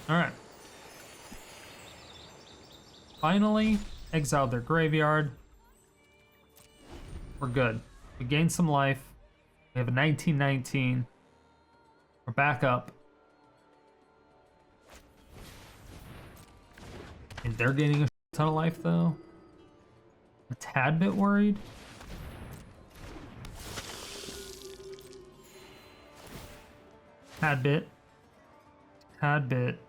All right. Finally, exile their graveyard. We're good. We gained some life. We have a 1919. We're back up. And they're gaining a ton of life, though. A tad bit worried. Tad bit. Tad bit.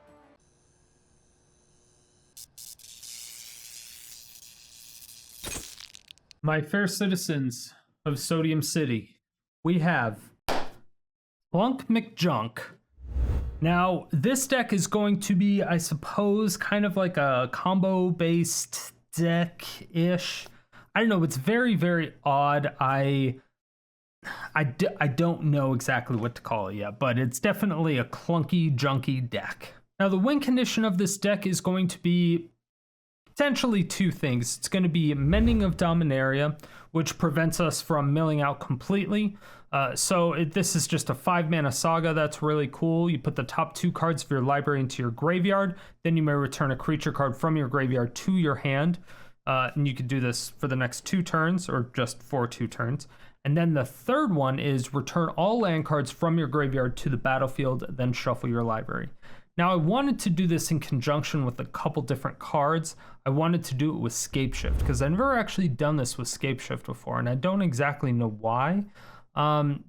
My fair citizens of Sodium City, we have Clunk McJunk. Now, this deck is going to be, I suppose, kind of like a combo-based deck-ish. I don't know, it's very, very odd. I don't know exactly what to call it yet, but it's definitely a clunky, junky deck. Now, the win condition of this deck is going to be potentially two things. It's going to be Mending of Dominaria, which prevents us from milling out completely. This is just a 5-mana saga. That's really cool. You put the top 2 cards of your library into your graveyard. Then you may return a creature card from your graveyard to your hand. And you could do this for the next 2 turns or just for 2 turns. And then the third one is return all land cards from your graveyard to the battlefield, then shuffle your library. Now, I wanted to do this in conjunction with a couple different cards. I wanted to do it with Scapeshift because I've never actually done this with Scapeshift before, and I don't exactly know why.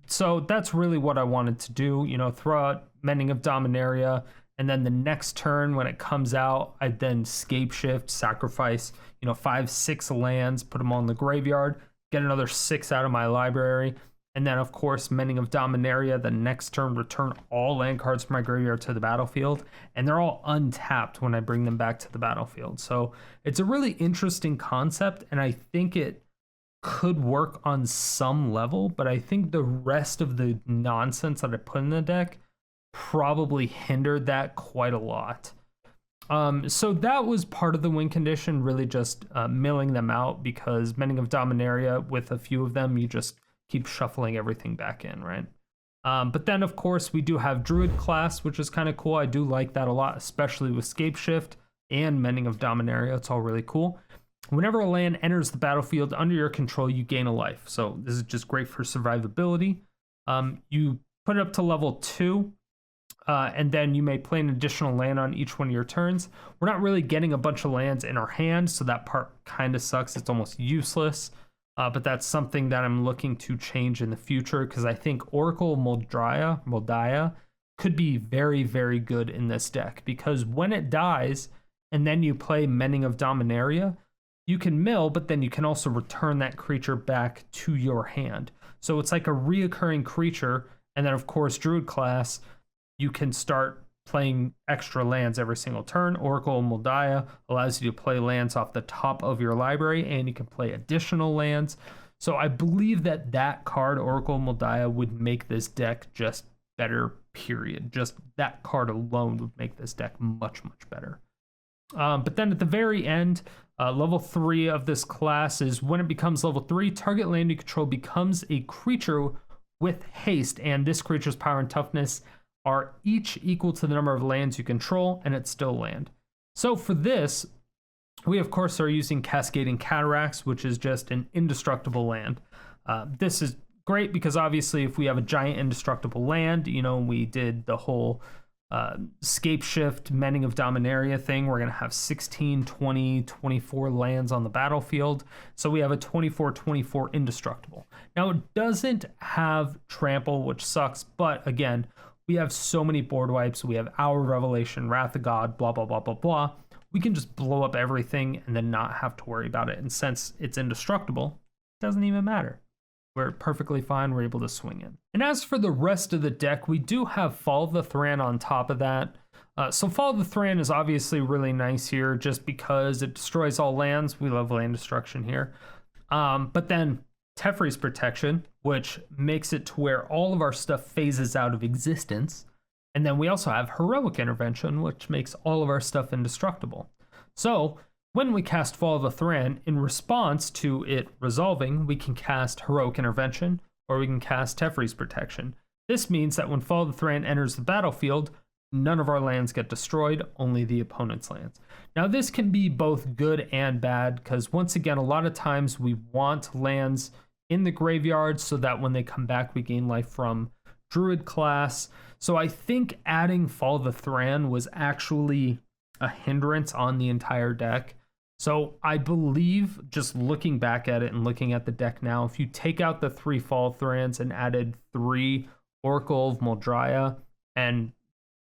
So that's really what I wanted to do, you know, throw out Mending of Dominaria, and then the next turn when it comes out, I then Scapeshift, sacrifice, 5-6 lands, put them on the graveyard, get another 6 out of my library, and then of course Mending of Dominaria, the next turn return all land cards from my graveyard to the battlefield, and they're all untapped when I bring them back to the battlefield. So it's a really interesting concept, and I think it could work on some level, but I think the rest of the nonsense that I put in the deck probably hindered that quite a lot. So that was part of the win condition, really just milling them out, because Mending of Dominaria, with a few of them, you just keep shuffling everything back in, right? But then, of course, we do have Druid Class, which is kind of cool. I do like that a lot, especially with Scapeshift and Mending of Dominaria. It's all really cool. Whenever a land enters the battlefield under your control, you gain a life. So this is just great for survivability. You put it up to level 2, and then you may play an additional land on each one of your turns. We're not really getting a bunch of lands in our hand, so that part kind of sucks. It's almost useless. But that's something that I'm looking to change in the future, because I think Oracle Moldiah could be very, very good in this deck, because when it dies and then you play Mending of Dominaria, you can mill, but then you can also return that creature back to your hand. So it's like a reoccurring creature, and then of course Druid Class, you can start playing extra lands every single turn. Oracle Moldiah allows you to play lands off the top of your library, and you can play additional lands. So I believe that card, Oracle Moldiah, would make this deck just better, period. Just that card alone would make this deck much, much better. But then at the very end, level 3 of this class is when it becomes level 3, target land you control becomes a creature with haste, and this creature's power and toughness are each equal to the number of lands you control, and it's still land. So for this, we of course are using Cascading Cataracts, which is just an indestructible land. This is great because obviously if we have a giant indestructible land, we did the whole Scapeshift, Mending of Dominaria thing, we're going to have 16, 20, 24 lands on the battlefield. So we have a 24/24 indestructible. Now it doesn't have trample, which sucks, but again, we have so many board wipes. We have Hour of Revelation, Wrath of God, blah, blah, blah, blah, blah. We can just blow up everything and then not have to worry about it. And since it's indestructible, it doesn't even matter. We're perfectly fine. We're able to swing in. And as for the rest of the deck, we do have Fall of the Thran on top of that. So Fall of the Thran is obviously really nice here just because it destroys all lands. We love land destruction here. But then Teferi's Protection, which makes it to where all of our stuff phases out of existence. And then we also have Heroic Intervention, which makes all of our stuff indestructible. So when we cast Fall of the Thran, in response to it resolving, we can cast Heroic Intervention, or we can cast Teferi's Protection. This means that when Fall of the Thran enters the battlefield, none of our lands get destroyed, only the opponent's lands. Now this can be both good and bad, because once again, a lot of times we want lands in the graveyard so that when they come back, we gain life from Druid Class. So I think adding Fall of the Thran was actually a hindrance on the entire deck. So I believe, just looking back at it and looking at the deck now, if you take out the 3 Fall of Thrans and added 3 Oracle of Muldrya and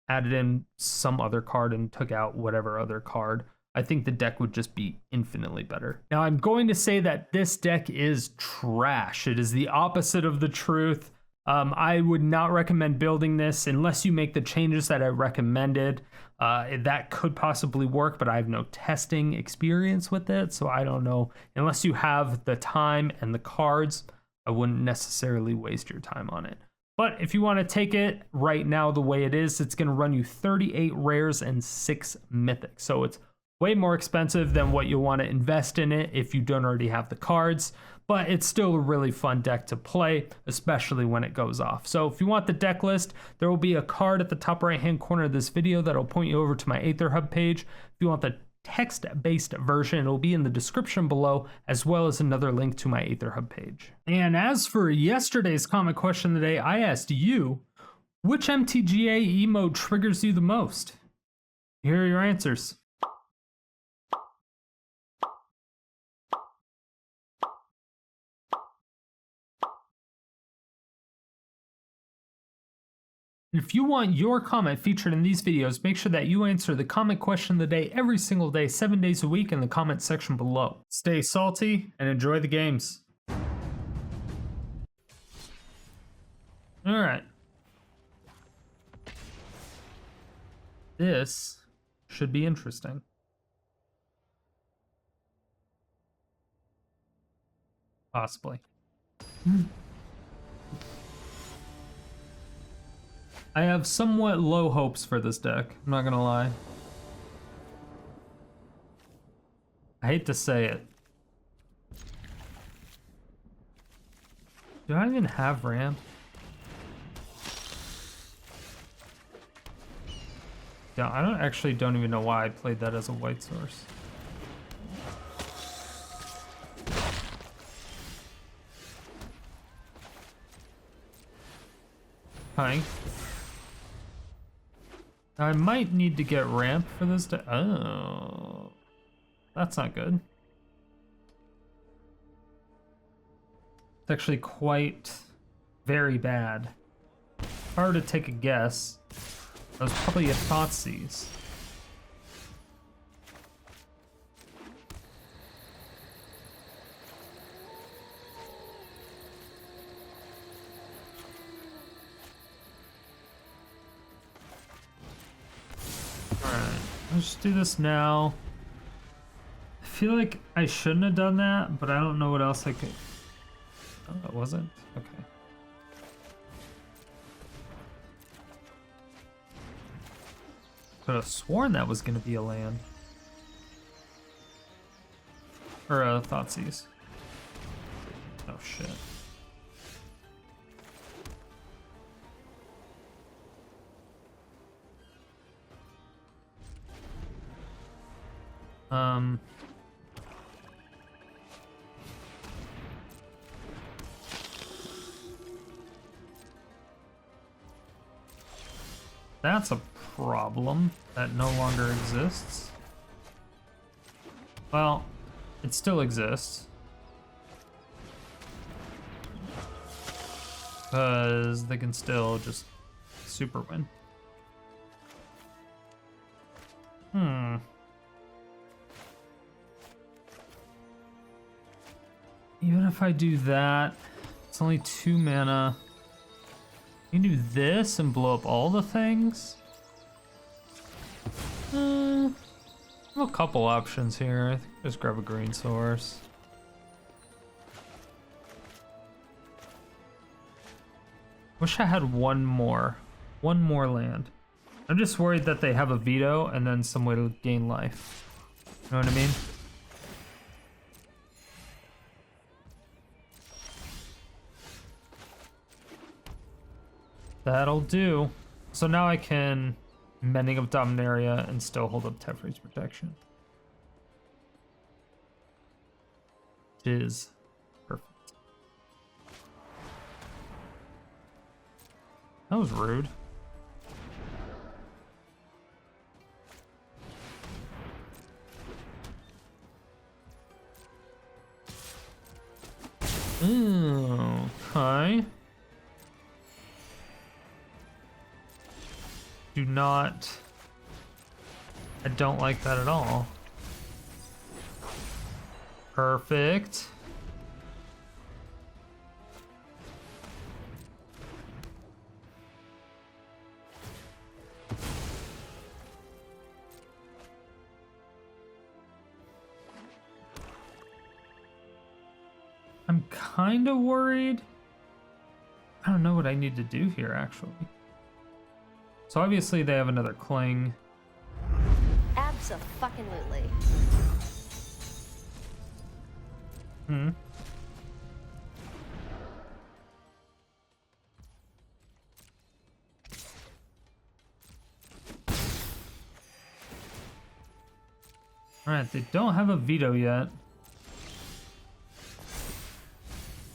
added in some other card and took out whatever other card, I think the deck would just be infinitely better. Now I'm going to say that this deck is trash. It is the opposite of the truth. I would not recommend building this unless you make the changes that I recommended. That could possibly work, but I have no testing experience with it, so I don't know. Unless you have the time and the cards, I wouldn't necessarily waste your time on it. But if you want to take it right now the way it is, it's going to run you 38 rares and 6 mythics. So it's way more expensive than what you'll want to invest in it if you don't already have the cards. But it's still a really fun deck to play, especially when it goes off. So if you want the deck list, there will be a card at the top right-hand corner of this video that'll point you over to my Aether Hub page. If you want the text-based version, it'll be in the description below, as well as another link to my Aether Hub page. And as for yesterday's comment question of the day, I asked you, which MTGA emote triggers you the most? Here are your answers. If you want your comment featured in these videos, make sure that you answer the comment question of the day every single day, 7 days a week in the comment section below. Stay salty and enjoy the games. All right. This should be interesting. Possibly. I have somewhat low hopes for this deck, I'm not gonna lie. I hate to say it. Do I even have ramp? Yeah, I don't even know why I played that as a white source. Hi. I might need to get ramp for this deck. Oh, that's not good. It's actually quite very bad. Hard to take a guess. That was probably a Thoughtseize. Let's just do this now. I feel like I shouldn't have done that, but I don't know what else I could. Oh, it wasn't? Okay. Could have sworn that was going to be a land. Or a Thoughtseize. Oh, shit. That's a problem that no longer exists. Well, it still exists. Because they can still just super win. Even if I do that, it's only 2 mana. You can do this and blow up all the things. I have a couple options here. I think just grab a green source. Wish I had one more land. I'm just worried that they have a Vito and then some way to gain life. You know what I mean? That'll do. So now I can Mending of Dominaria and still hold up Teferi's protection. Which is perfect. That was rude. Okay. Do not. I don't like that at all. Perfect. I'm kind of worried. I don't know what I need to do here, actually. So obviously they have another cling. Abso-fucking-lutely. Hmm. Alright, they don't have a Vito yet.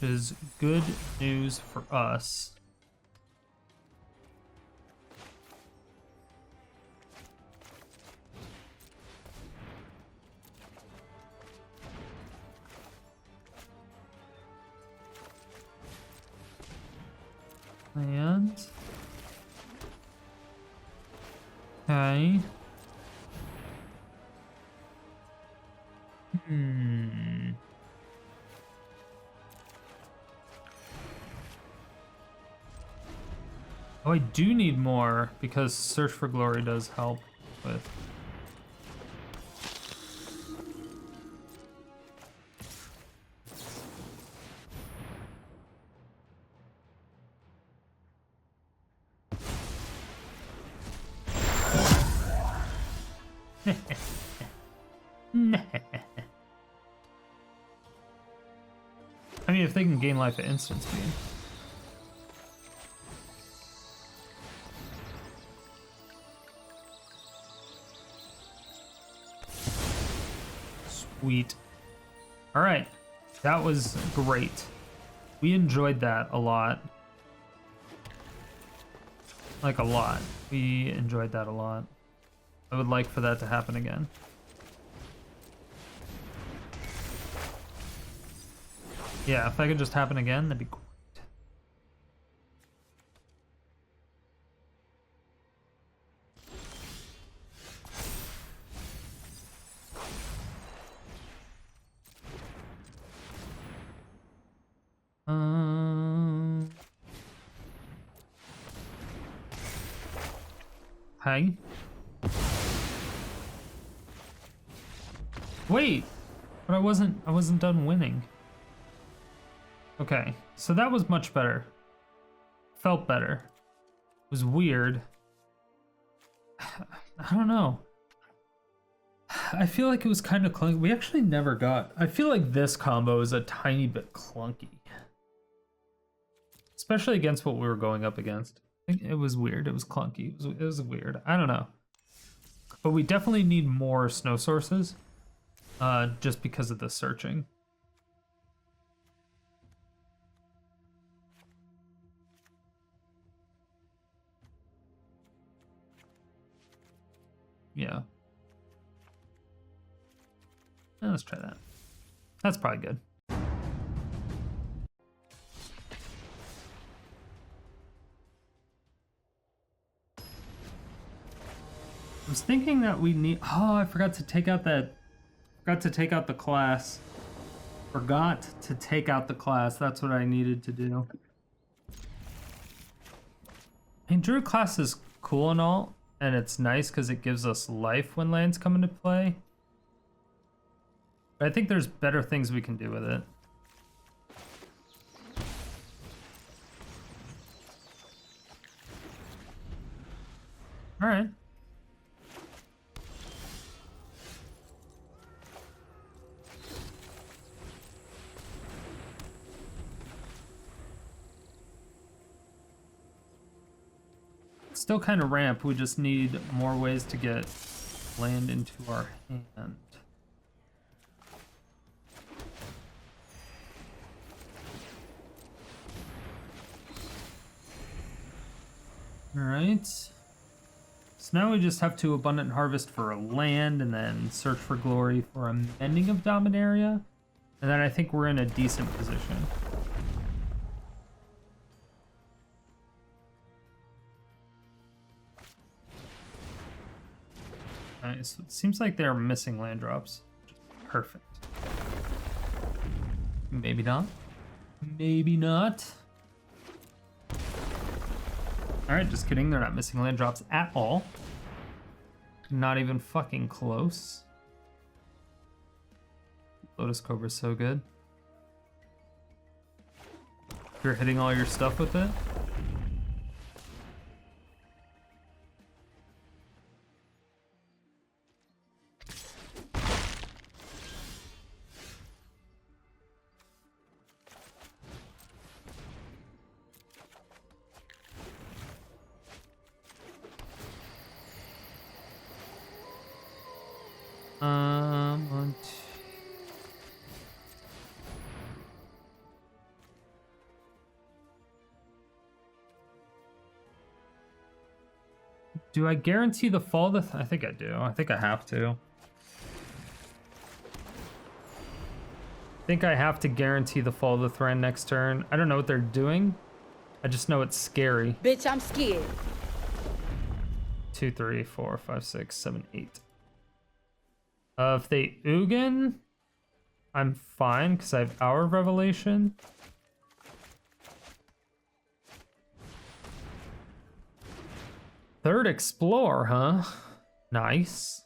Which is good news for us. And okay. Oh, I do need more because Search for Glory does help with. I mean, if they can gain life at instant speed. Sweet. All right, that was great. We enjoyed that a lot. Like a lot. We enjoyed that a lot. I would like for that to happen again. Yeah, if that could just happen again, that'd be great. Hey. Wait, but I wasn't done winning. Okay, so that was much better. Felt better. It was weird. I don't know. I feel like it was kind of clunky. We actually never got. I feel like this combo is a tiny bit clunky. Especially against what we were going up against. I think it was weird. It was clunky. It was weird. I don't know. But we definitely need more snow sources. Just because of the searching. Yeah. Let's try that. That's probably good. I was thinking that we need. Oh, I forgot to take out that. Forgot to take out the class. Forgot to take out the class. That's what I needed to do. I mean, Druid Class is cool and all, and it's nice because it gives us life when lands come into play. But I think there's better things we can do with it. All right. still kind of ramp. We just need more ways to get land into our hand. All right. So now we just have to abundant harvest for a land and then search for glory for a Mending of Dominaria. And then I think we're in a decent position. Nice. It seems like they're missing land drops. Perfect. Maybe not. Maybe not. Alright, just kidding. They're not missing land drops at all. Not even fucking close. Lotus Cobra's so good. You're hitting all your stuff with it. Do I guarantee the fall of the... I think I do. I think I have to. I think I have to guarantee the fall of the Thran next turn. I don't know what they're doing. I just know it's scary. Bitch, I'm scared. 2, 3, 4, 5, 6, 7, 8. If they Ugin, I'm fine because I have Hour of Revelation. Third Explore, huh? Nice.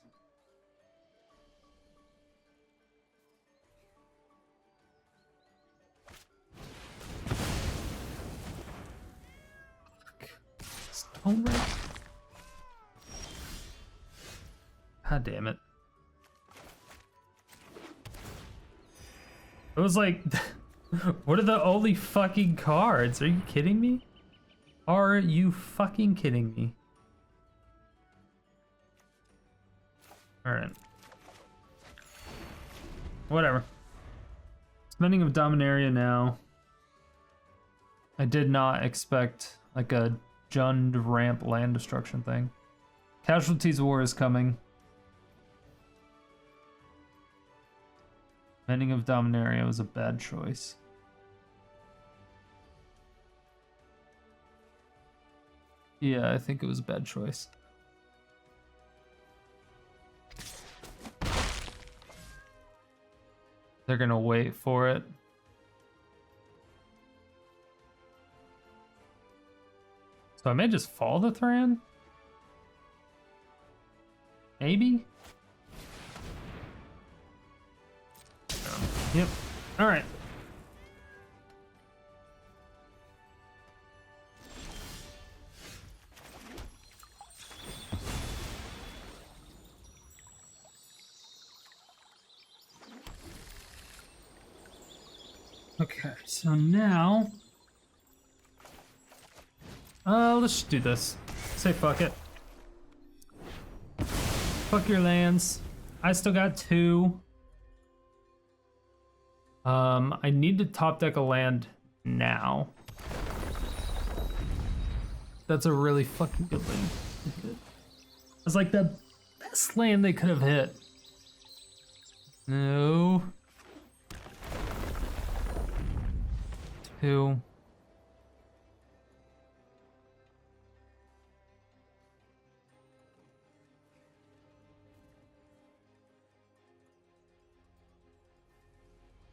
Stone Red. God damn it. It was like, what are the only fucking cards? Are you kidding me? Are you fucking kidding me? Alright. Whatever. It's Mending of Dominaria now. I did not expect like a Jund ramp land destruction thing. Casualties War is coming. Mending of Dominaria was a bad choice. Yeah, I think it was a bad choice. They're gonna wait for it. So I may just fall the Thran? Maybe? Yep. Alright. Okay, so now... let's just do this. Say fuck it. Fuck your lands. I still got 2. I need to top deck a land now. That's a really fucking good land to hit. It's like the best land they could have hit. No. 2.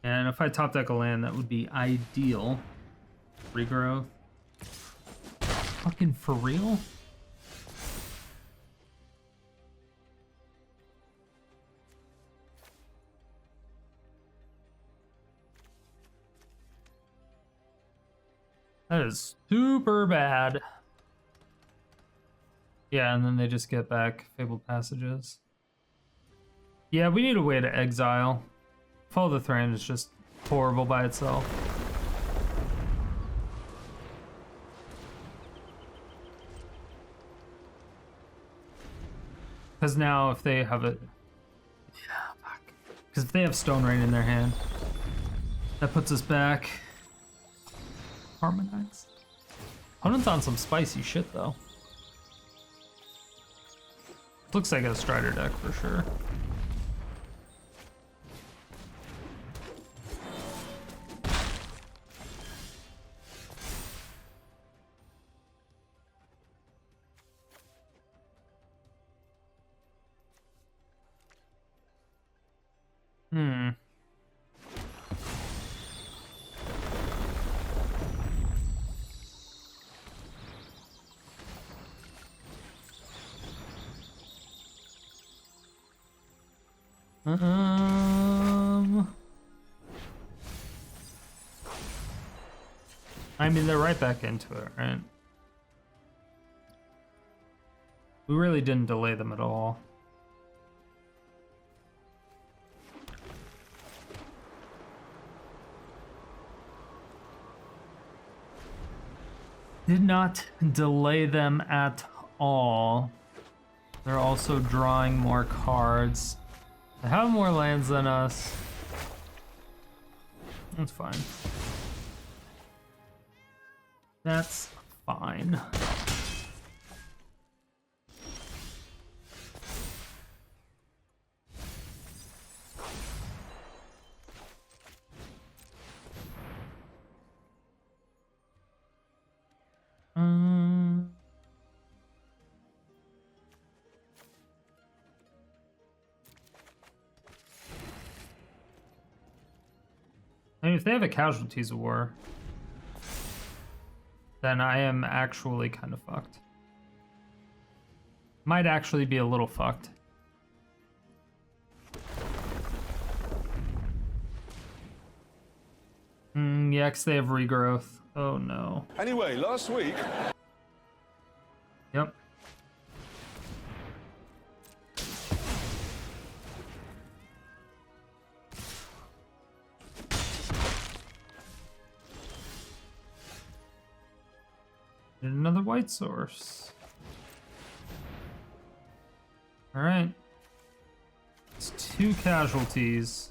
And if I top deck a land, that would be ideal. Regrowth. Fucking for real? That is super bad. Yeah, and then they just get back Fabled Passages. Yeah, we need a way to exile. Fall of the Thran is just horrible by itself. Because now if they have it... Yeah, fuck. Because if they have Stone Rain in their hand, that puts us back. Harmonize. Opponent's on some spicy shit, though. Looks like a Strider deck for sure. I mean, they're right back into it, right? We really didn't delay them at all. Did not delay them at all. They're also drawing more cards. They have more lands than us. That's fine. That's fine. I mean, if they have a Casualties of War, then I am actually kind of fucked. Might actually be a little fucked. Yeah, 'cause they have Regrowth. Oh no. Anyway, last week... Yep. Another white source. All right. It's 2 casualties.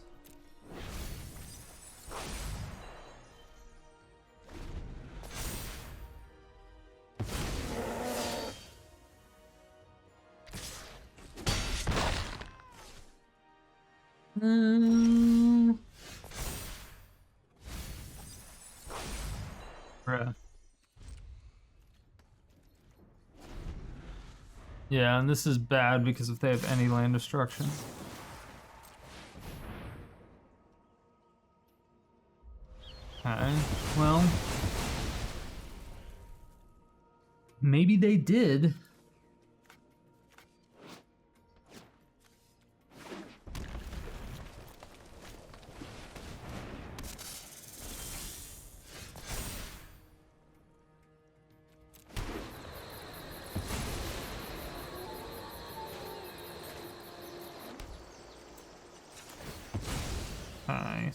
Bruh. Yeah, and this is bad because if they have any land destruction. Okay, well. Maybe they did.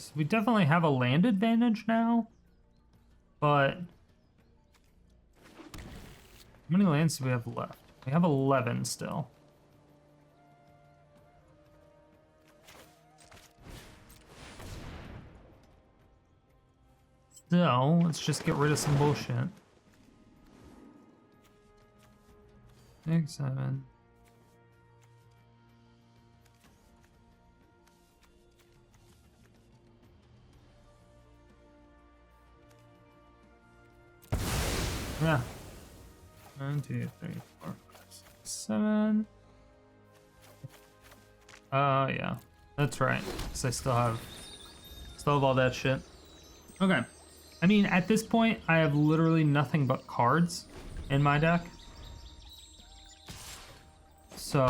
So we definitely have a land advantage now, but how many lands do we have left? We have 11 still. So let's just get rid of some bullshit. 6, 7. Yeah. 1, 2, 3, 4, 5, 6, 7. Yeah. That's right. Because I still have all that shit. Okay. I mean, at this point, I have literally nothing but cards in my deck. So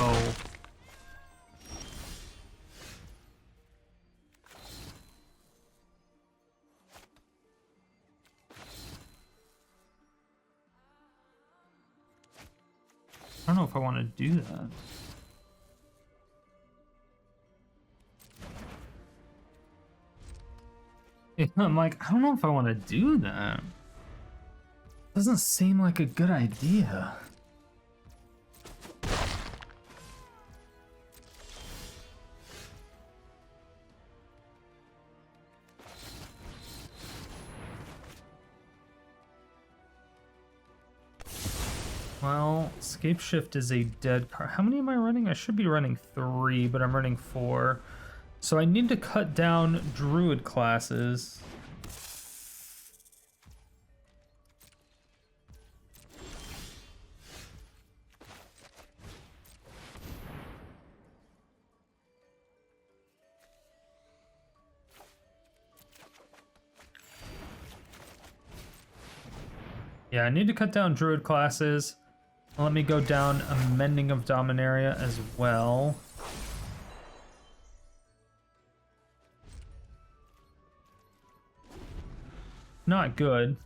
I don't know if I want to do that. Yeah, I'm like, I don't know if I want to do that. Doesn't seem like a good idea. Scapeshift is a dead card. How many am I running? I should be running 3, but I'm running 4. So I need to cut down Druid classes. Yeah, I need to cut down Druid classes. Let me go down a Mending of Dominaria as well. Not good.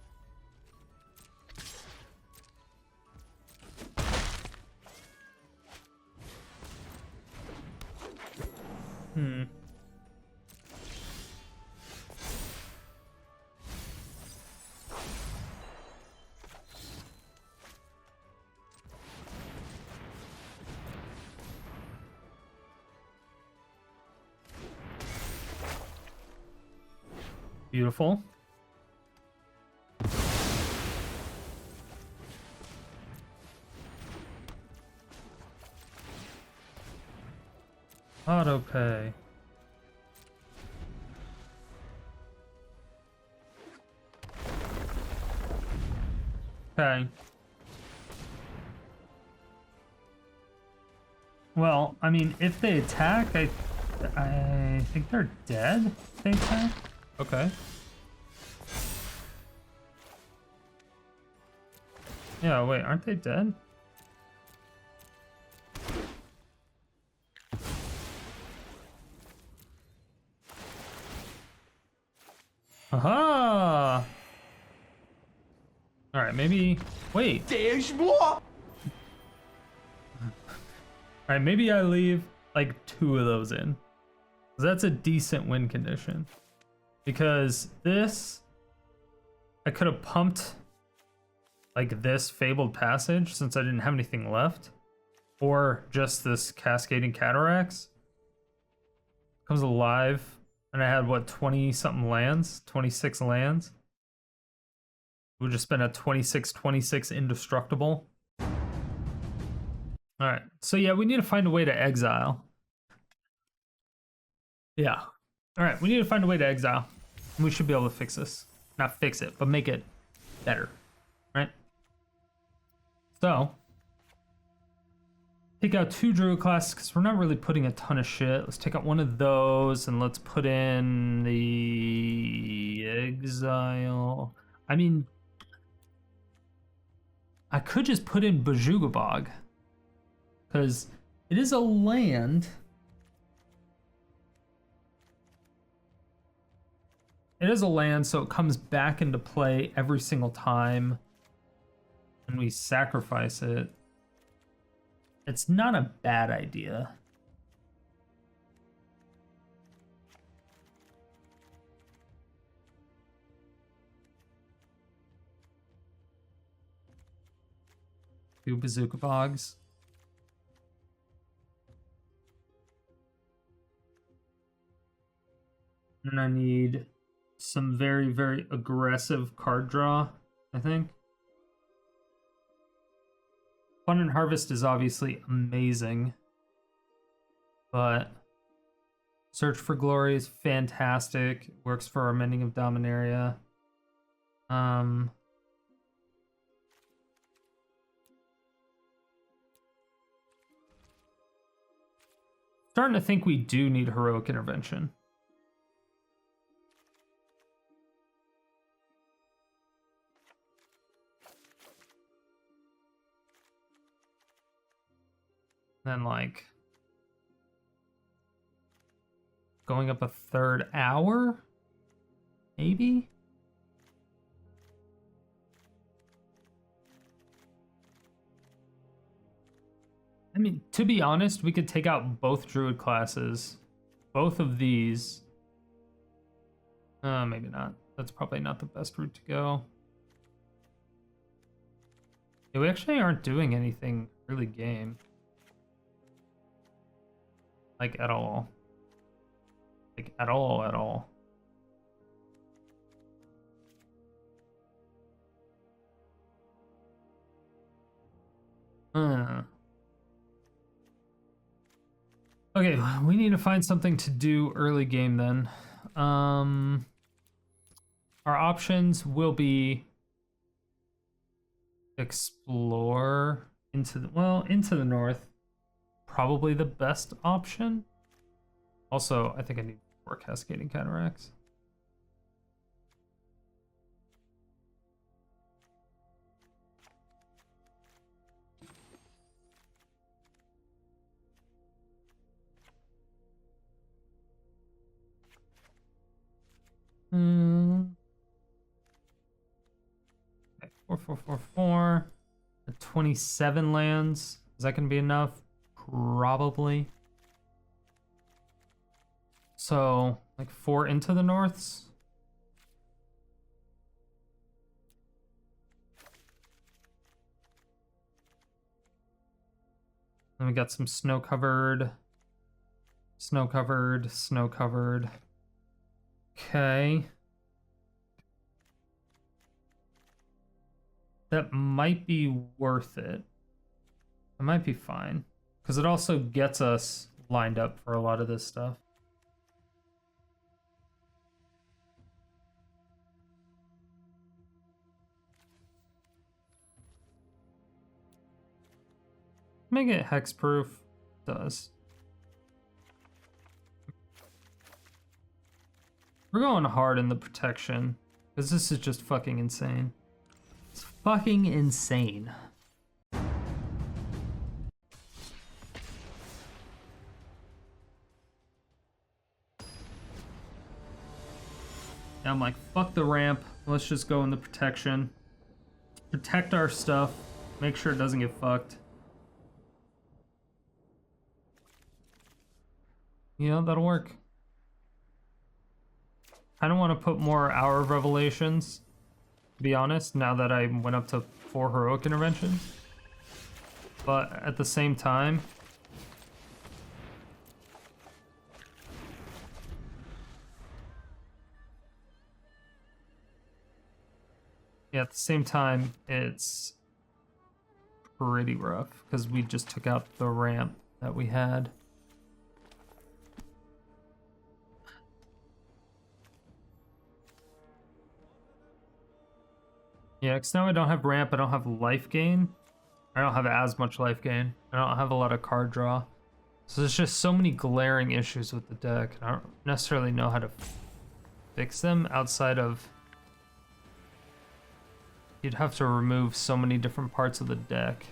Beautiful. Auto pay. Okay. Well, I mean, if they attack, I think they're dead. If they attack. Okay. Yeah, wait, aren't they dead? Aha! Alright, maybe... Wait. Alright, maybe I leave like 2 of those in. That's a decent win condition. Because this... I could have pumped like this Fabled Passage since I didn't have anything left. Or just this Cascading Cataracts. Comes alive. And I had, what, 20-something lands? 26 lands? We just spent a 26/26 indestructible. Alright, so yeah, we need to find a way to exile. Yeah. Alright, we need to find a way to exile. And we should be able to fix this. Not fix it, but make it better. Right? So, take out 2 Druid classes because we're not really putting a ton of shit. Let's take out one of those and let's put in the exile. I mean, I could just put in Bojuka Bog because it is a land. It is a land, so it comes back into play every single time and we sacrifice it. It's not a bad idea. Two Bojuka Bogs. And I need some very, very aggressive card draw, I think. Fun and Harvest is obviously amazing, but Search for Glory is fantastic. Works for our Mending of Dominaria. Starting to think we do need Heroic Intervention. Then, like, going up a 3rd hour? Maybe? I mean, to be honest, we could take out both Druid classes. Both of these. Maybe not. That's probably not the best route to go. Yeah, we actually aren't doing anything really game. Like, at all. Like, at all, at all. Okay, we need to find something to do early game then. Our options will be explore into the north. Probably the best option. Also, I think I need 4 Cascading Cataracts. Okay, 4, 4, 4, 4. 27 lands. Is that going to be enough? Probably. So, like 4 into the norths. Then we got some snow covered. Snow covered, snow covered. Okay. That might be worth it. It might be fine. Because it also gets us lined up for a lot of this stuff. Make it hexproof. Does. We're going hard in the protection. Because this is just fucking insane. It's fucking insane. I'm like, fuck the ramp. Let's just go in the protection. Protect our stuff. Make sure it doesn't get fucked. Yeah, that'll work. I don't want to put more Hour of Revelations, to be honest, now that I went up to 4 Heroic Interventions. But at the same time, it's pretty rough because we just took out the ramp that we had. Yeah, because now I don't have ramp, I don't have life gain. I don't have as much life gain. I don't have a lot of card draw. So there's just so many glaring issues with the deck. I don't necessarily know how to fix them outside of... You'd have to remove so many different parts of the deck.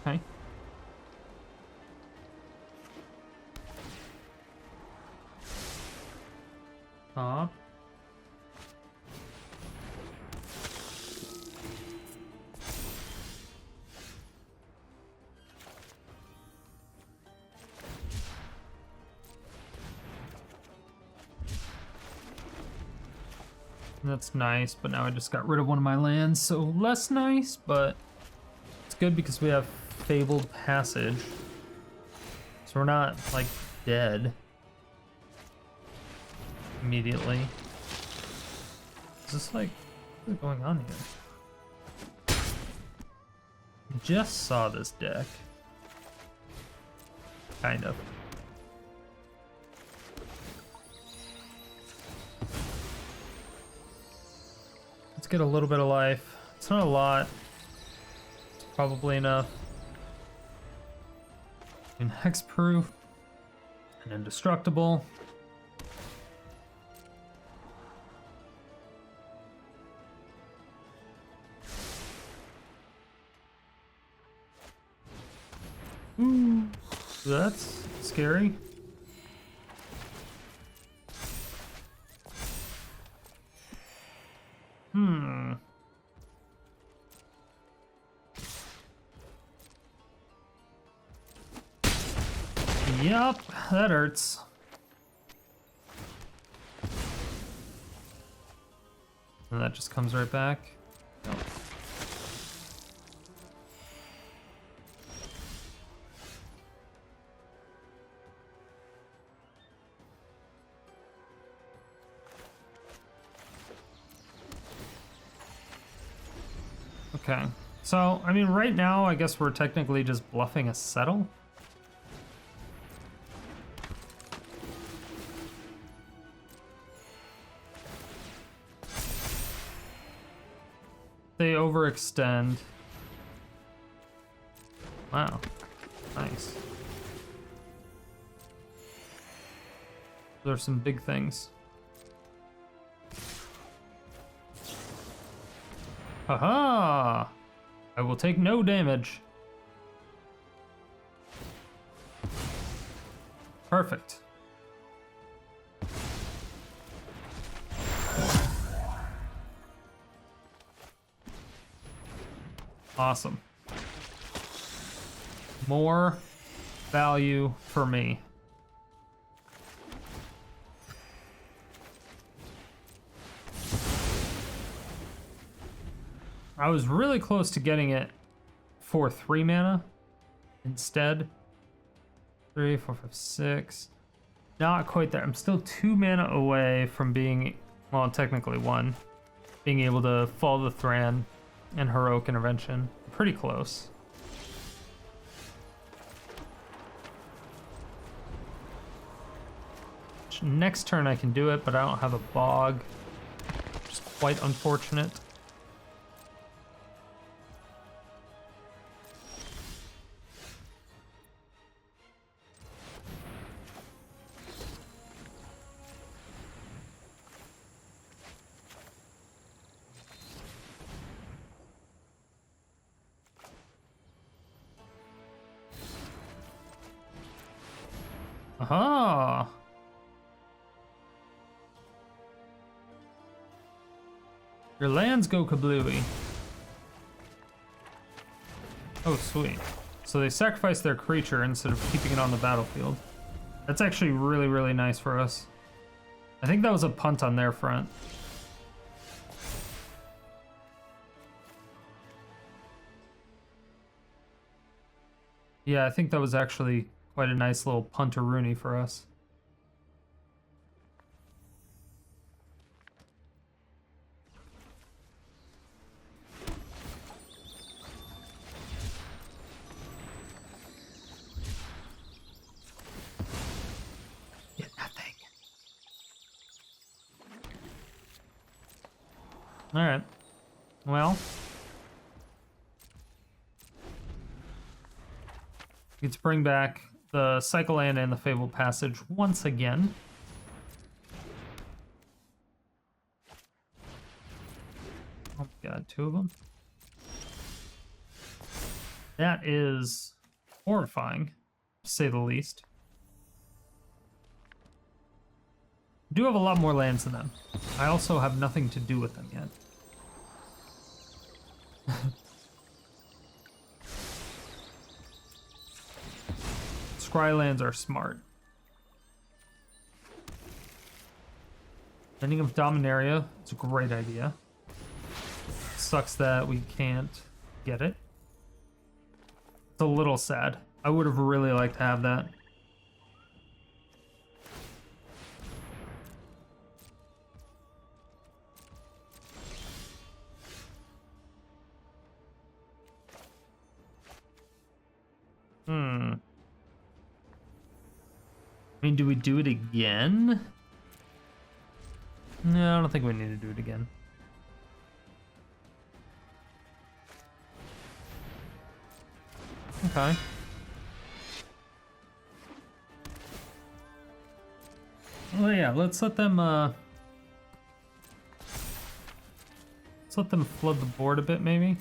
Okay. Top. That's nice, but now I just got rid of one of my lands, so less nice, but it's good because we have Fabled Passage. So we're not, like, dead immediately. Is this like, what's going on here? Just saw this deck. Kind of. Let's get a little bit of life. It's not a lot. It's probably enough. And hexproof. And indestructible. Ooh, that's scary. Yup, that hurts. And that just comes right back. Nope. Okay. So, I mean, right now, I guess we're technically just bluffing a settle. They overextend. Wow. Nice. Those are some big things. Haha! I will take no damage. Perfect. Awesome. More value for me. I was really close to getting it for 3 mana instead. 3, 4, 5, 6. Not quite there. I'm still 2 mana away from being, well, technically 1, being able to fall the Thran and Heroic Intervention. Pretty close. Next turn I can do it, but I don't have a Bog, which is quite unfortunate. Aha! Your lands go kablooey. Oh, sweet. So they sacrifice their creature instead of keeping it on the battlefield. That's actually really, really nice for us. I think that was a punt on their front. Yeah, I think that was actually quite a nice little punter-rooney for us. Get nothing. All right. Well. Let's bring back the Cycle Land and the Fabled Passage once again. Oh my god, 2 of them. That is horrifying, to say the least. I do have a lot more lands than them. I also have nothing to do with them yet. Scrylands are smart. Mending of Dominaria, it's a great idea. Sucks that we can't get it. It's a little sad. I would have really liked to have that. I mean, do we do it again? No, I don't think we need to do it again. Okay. Well, yeah, let's let them flood the board a bit, maybe.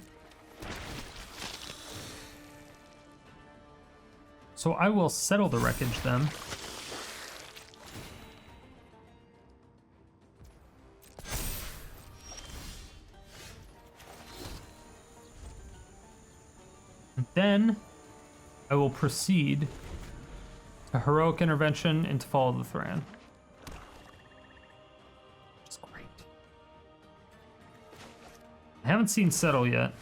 So I will settle the wreckage then. Then I will proceed to Heroic Intervention and to follow the Thran. Which is great. I haven't seen Settle yet.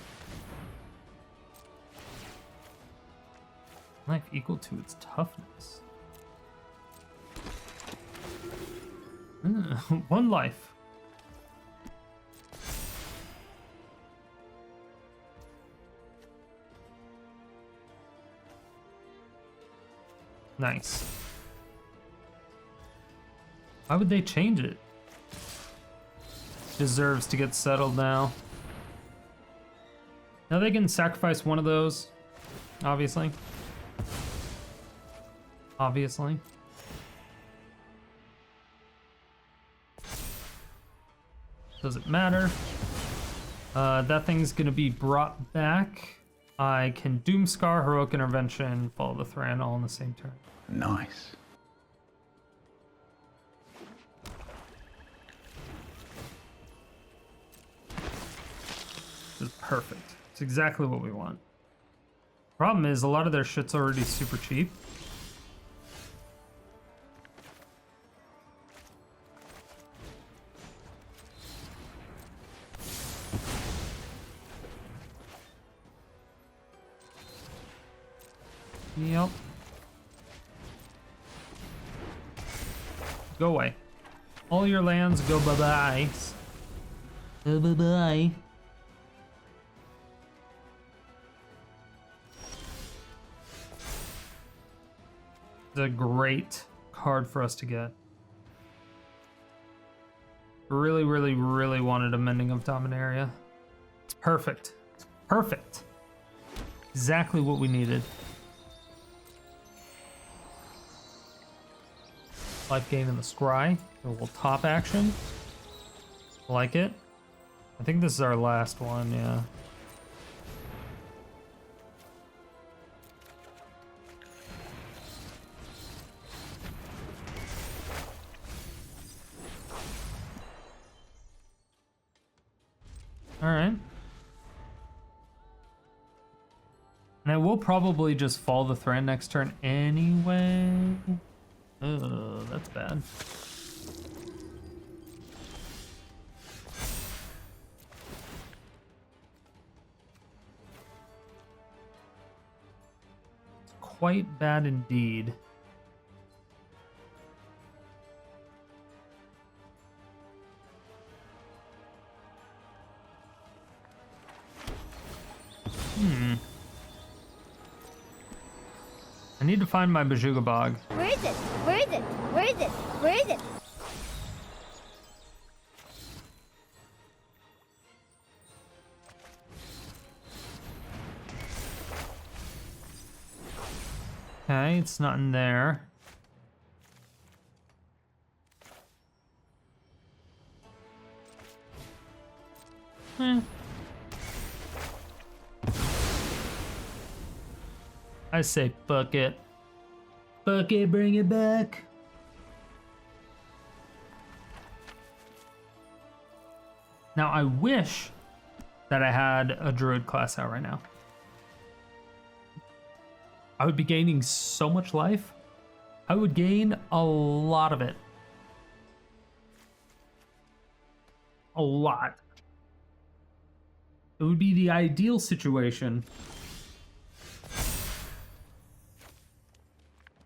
Life equal to its toughness. 1 life. Nice. Why would they change it? Deserves to get settled now. Now they can sacrifice one of those, obviously. Obviously. Doesn't matter. That thing's gonna be brought back. I can Doomscar, Heroic Intervention, follow the Thran all in the same turn. Nice. This is perfect. It's exactly what we want. Problem is, a lot of their shit's already super cheap. Yep. Go away. All your lands go bye-bye. Go bye-bye. It's a great card for us to get. Really, really, really wanted a Mending of Dominaria. It's perfect. It's perfect. Exactly what we needed. Life gain in the scry. A little top action. Like it. I think this is our last one, yeah. Alright. And I will probably just fall the Thran next turn anyway. Oh, that's bad. It's quite bad indeed. I need to find my Bojuka Bog. Where is it? Where is it? Where is it? Where is it? Okay, it's not in there. I say fuck it. Fuck it, bring it back. Now I wish that I had a Druid Class out right now. I would be gaining so much life. I would gain a lot of it. A lot. It would be the ideal situation.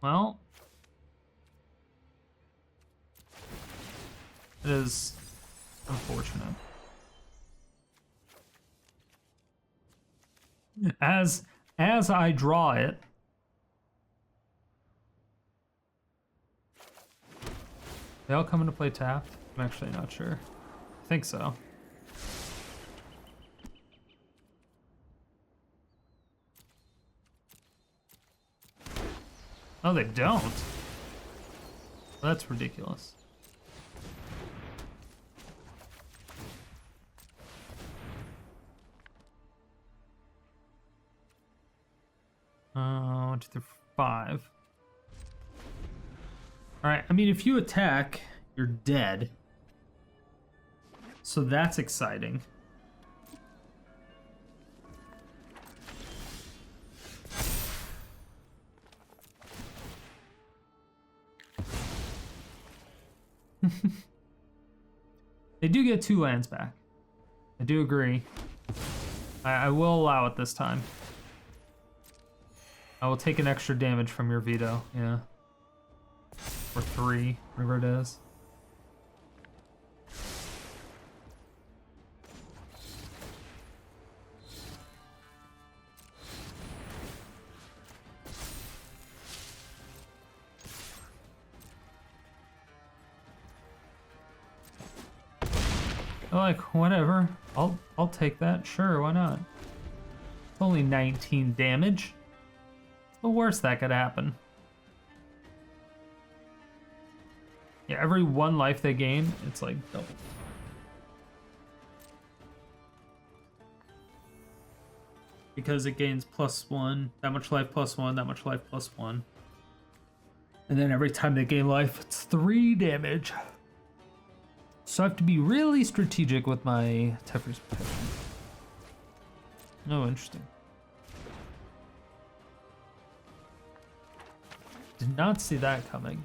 Well, it is unfortunate. As I draw it, they all come into play tapped? I'm actually not sure. I think so. Oh, they don't? Well, that's ridiculous. One, two, three, 5. Alright, I mean, if you attack, you're dead. So that's exciting. They do get 2 lands back. I do agree. I will allow it this time. I will take an extra damage from your Vito, yeah. Or 3, whatever it is. Like, whatever. I'll take that. Sure, why not? It's only 19 damage. The worst that could happen. Yeah, every 1 life they gain, it's like double. Because it gains +1, that much life +1, that much life +1. And then every time they gain life, it's 3 damage. So I have to be really strategic with my Teferi's protection. Oh, interesting. Did not see that coming.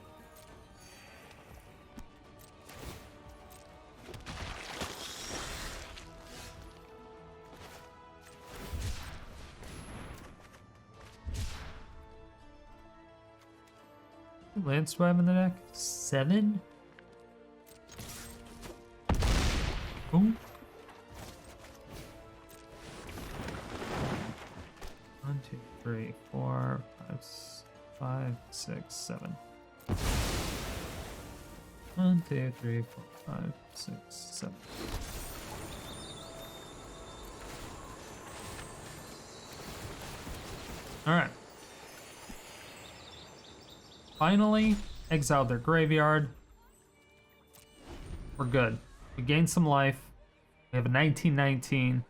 Land swab in the deck? 7? Ooh. 1, 2, 3, 4, 5, 6, 7. 1, 2, 3, 4, 5, 6, 7. All right. Finally, exiled their graveyard. We're good. We gained some life. We have a 1919.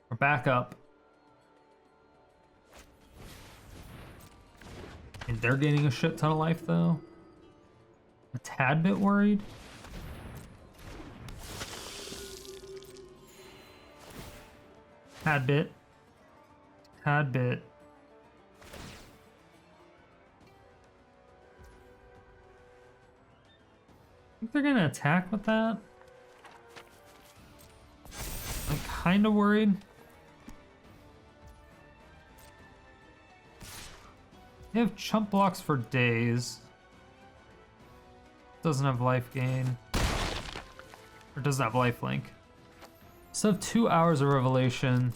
We're back up. And they're gaining a shit ton of life, though. A tad bit worried. Tad bit. Tad bit. I think they're gonna attack with that. I'm kind of worried. They have chump blocks for days. Doesn't have life gain. Or doesn't have life link. So have 2 hours of revelation.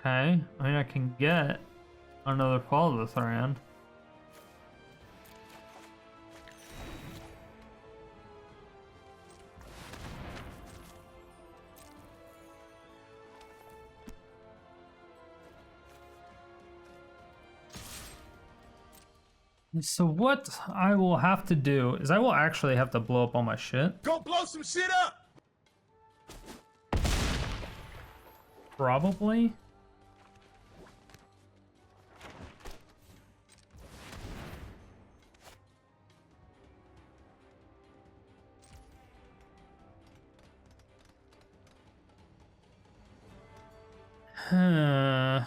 Okay, I mean I can get another fall of the Thran. So what I will have to do is I will actually have to blow up all my shit. Go blow some shit up! Probably. Huh.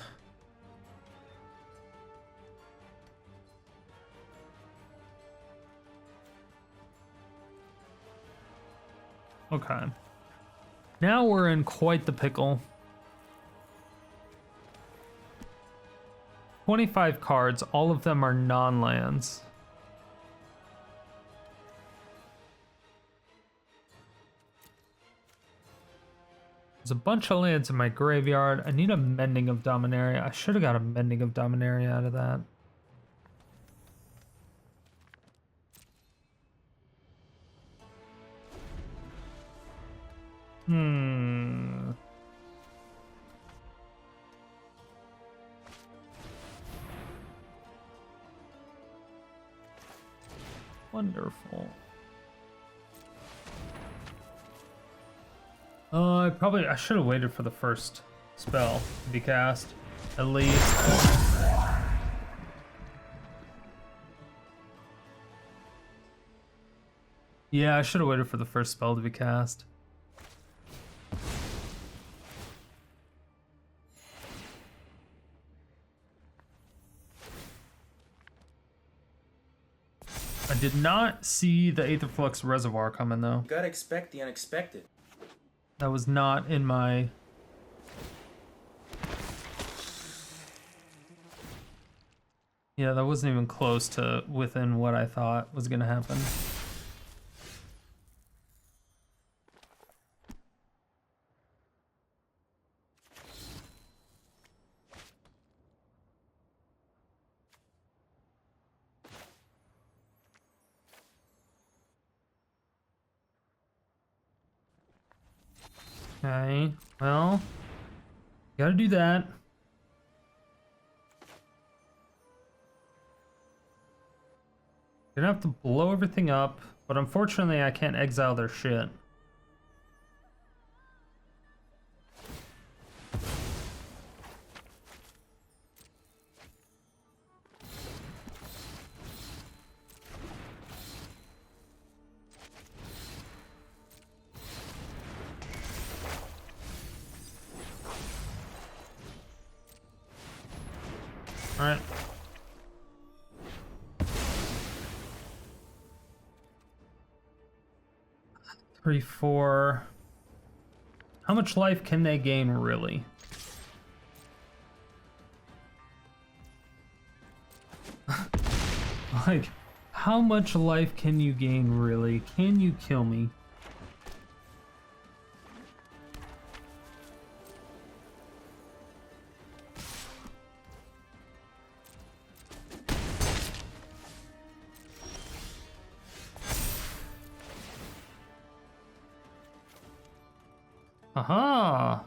Okay. Now we're in quite the pickle. 25 cards, all of them are non-lands. There's a bunch of lands in my graveyard. I need a Mending of Dominaria. I should have got a Mending of Dominaria out of that. Wonderful. I should have waited for the first spell to be cast, at least. Yeah, I should have waited for the first spell to be cast. I did not see the Aetherflux Reservoir coming, though. You gotta expect the unexpected. That was not in my... Yeah, that wasn't even close to within what I thought was gonna happen. Okay, well, gotta do that. Gonna have to blow everything up, but unfortunately I can't exile their shit. Alright. Three, four. How much life can they gain, really? Like, how much life can you gain, really? Can you kill me? Aha!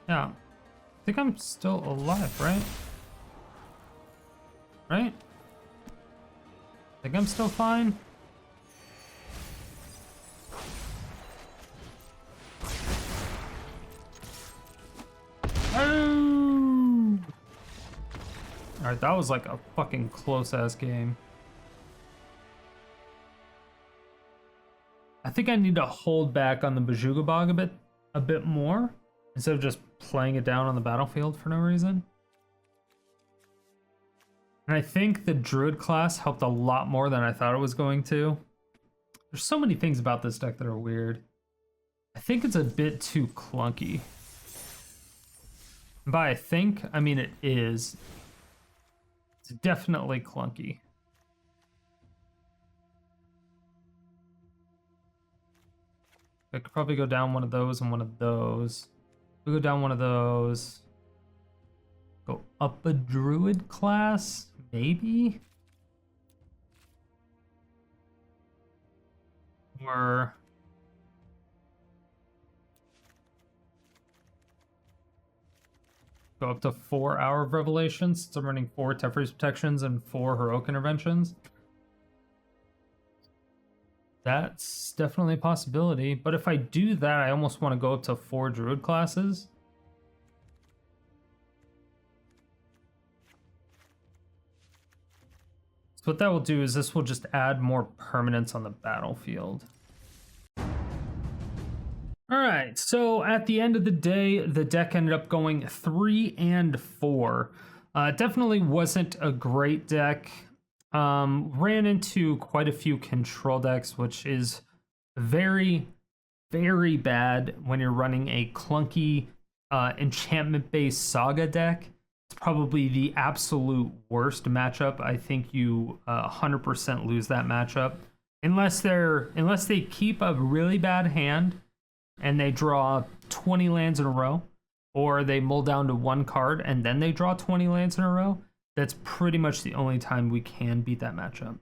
Yeah. I think I'm still alive, right? Right? I think I'm still fine. Alright, that was like a fucking close-ass game. I think I need to hold back on the Bojuka Bog a bit more, instead of just playing it down on the battlefield for no reason. And I think the Druid Class helped a lot more than I thought it was going to. There's so many things about this deck that are weird. I think it's a bit too clunky. And by I think, I mean it is. It's definitely clunky. I could probably go down one of those and one of those. We go down one of those. Go up a Druid Class, maybe? Or... go up to 4 Hour of Revelations. So I'm running 4 Teferi's Protections and 4 Heroic Interventions. That's definitely a possibility. But if I do that, I almost want to go up to 4 Druid Classes. So what that will do is this will just add more permanence on the battlefield. Alright, so at the end of the day, the deck ended up going 3 and 4. Definitely wasn't a great deck. Ran into quite a few control decks, which is very, very bad when you're running a clunky enchantment-based Saga deck. It's probably the absolute worst matchup. I think you 100% lose that matchup. Unless they keep a really bad hand and they draw 20 lands in a row, or they mull down to 1 card and then they draw 20 lands in a row. That's pretty much the only time we can beat that matchup.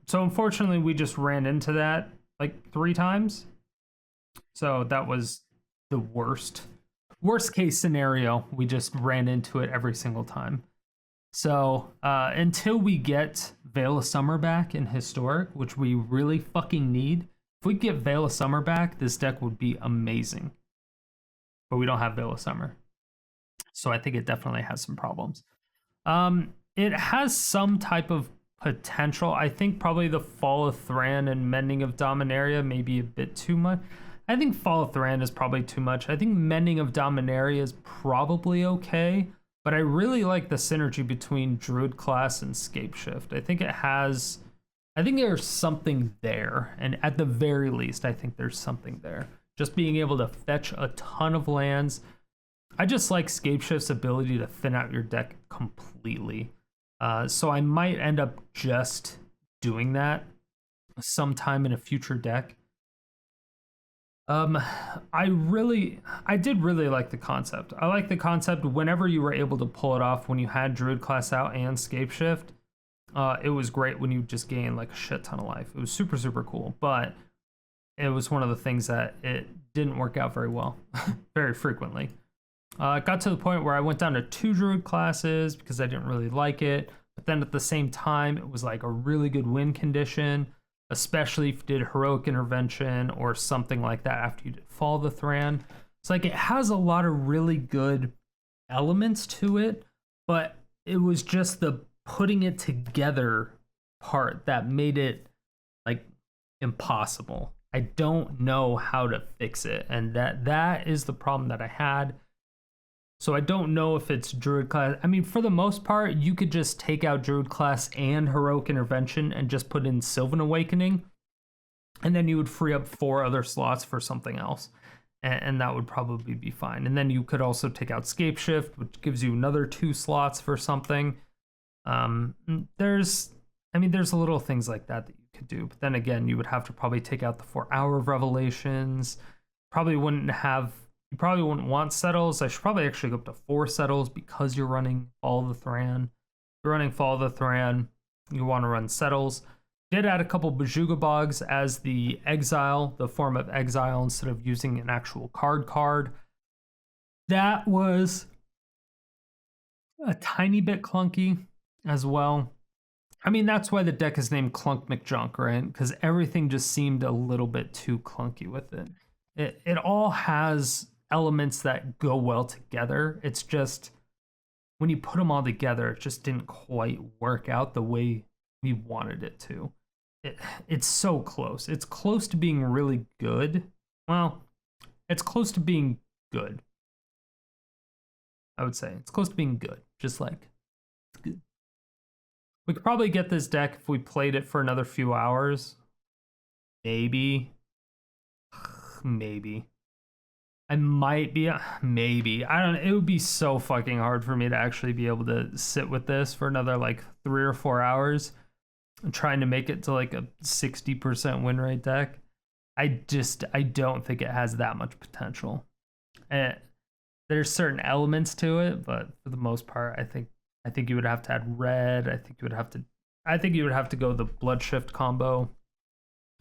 So unfortunately, we just ran into that like 3 times. So that was the worst case scenario. We just ran into it every single time. So until we get Veil of Summer back in Historic, which we really fucking need, if we get Veil of Summer back, this deck would be amazing. But we don't have Veil of Summer. So I think it definitely has some problems. It has some type of potential. I think probably the Fall of Thran and Mending of Dominaria may be a bit too much. I think Fall of Thran is probably too much. I think Mending of Dominaria is probably okay, but I really like the synergy between Druid Class and Scapeshift. I think there's something there, and at the very least, I think there's something there. Just being able to fetch a ton of lands. I just like Scapeshift's ability to thin out your deck completely. So I might end up just doing that sometime in a future deck. I did really like the concept. I like the concept whenever you were able to pull it off when you had Druid Class out and Scapeshift. It was great when you just gained like a shit ton of life. It was super, super cool, but it was one of the things that it didn't work out very well, very frequently. It got to the point where I went down to 2 Druid classes because I didn't really like it, but then at the same time, it was like a really good win condition, especially if you did Heroic Intervention or something like that after you did Fall the Thran. It's like it has a lot of really good elements to it, but it was just the putting it together part that made it like impossible. I don't know how to fix it, and that is the problem that I had. So I don't know if it's Druid Class. I mean, for the most part, you could just take out Druid Class and Heroic Intervention and just put in Sylvan Awakening, and then you would free up 4 other slots for something else, and that would probably be fine. And then you could also take out Scapeshift, which gives you another 2 slots for something. There's little things like that you could do, but then again, you would have to probably take out the 4 Hour of Revelations. You probably wouldn't want Settles. I should probably actually go up to 4 Settles because you're running Fall of the Thran. If you're running Fall of the Thran, you want to run Settles. Did add a couple Bojuka Bogs as the exile, the form of exile, instead of using an actual card. That was a tiny bit clunky as well. I mean, that's why the deck is named Clunk McJunk, right? Because everything just seemed a little bit too clunky with it. It all has elements that go well together. It's just when you put them all together, it just didn't quite work out the way we wanted it to. It's so close. It's close to being really good. Well, it's close to being good. I would say it's close to being good. Just like it's good. We could probably get this deck if we played it for another few hours. Maybe. I might be, maybe. I don't know. It would be so fucking hard for me to actually be able to sit with this for another like 3 or 4 hours and trying to make it to like a 60% win rate deck. I don't think it has that much potential. And there's certain elements to it, but for the most part, I think you would have to add red. I think you would have to go the Blood Shift combo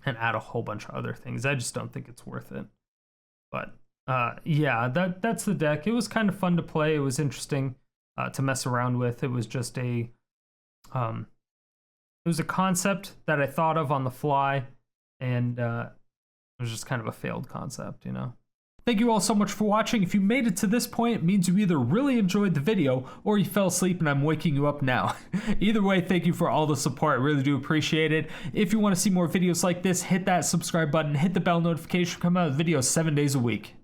and add a whole bunch of other things. I just don't think it's worth it. But yeah, that's the deck. It was kind of fun to play. It was interesting to mess around with. It was just it was a concept that I thought of on the fly, and it was just kind of a failed concept, you know. Thank you all so much for watching. If you made it to this point, it means you either really enjoyed the video or you fell asleep and I'm waking you up now. Either way, thank you for all the support. I really do appreciate it. If you want to see more videos like this, hit that subscribe button, hit the bell notification, come out with videos 7 days a week.